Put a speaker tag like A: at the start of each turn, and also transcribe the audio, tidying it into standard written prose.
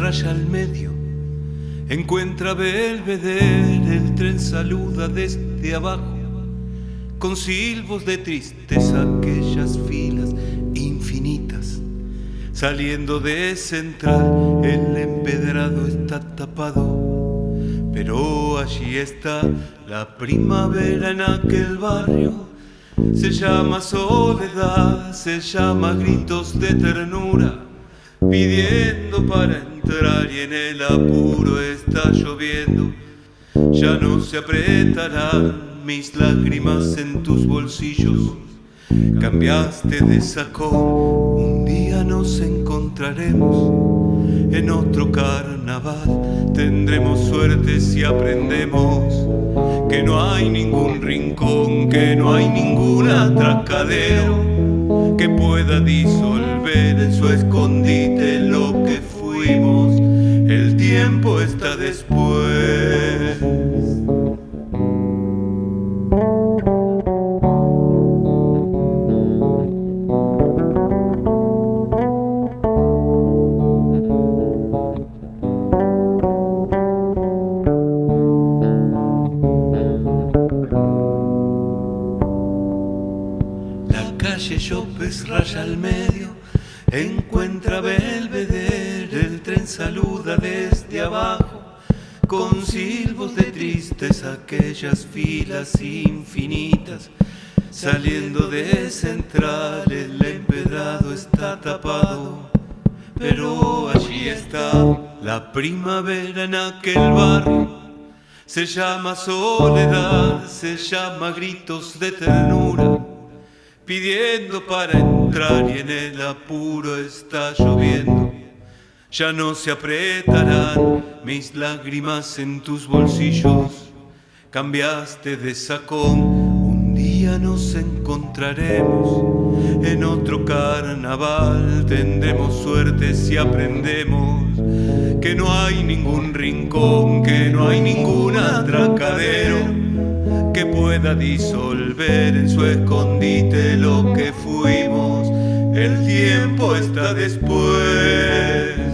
A: raya al medio, encuentra Belvedere, el tren saluda desde abajo, con silbos de tristeza aquellas filas infinitas. Saliendo de Central, el empedrado está tapado, pero allí está la primavera en aquel barrio. Se llama soledad, se llama gritos de ternura, pidiendo para entrar y en el apuro está lloviendo. Ya no se apretarán mis lágrimas en tus bolsillos. Cambiaste de sacón, un día nos encontraremos en otro carnaval. Tendremos suerte si aprendemos que no hay ningún rincón, que no hay ningún atracadero que pueda disolver en su escondite lo que fuimos. El tiempo está después. López raya al medio, encuentra Belvedere, el tren saluda desde abajo, con silbos de tristeza aquellas filas infinitas. Saliendo de Central, el empedrado está tapado, pero allí está la primavera en aquel barrio. Se llama soledad, se llama gritos de ternura, pidiendo para entrar y en el apuro está lloviendo. Ya no se apretarán mis lágrimas en tus bolsillos. Cambiaste de sacón, un día nos encontraremos en otro carnaval. Tendremos suerte si aprendemos que no hay ningún rincón, que no hay ningún atracadero que pueda disolver en su escondite lo que fuimos. El tiempo está después.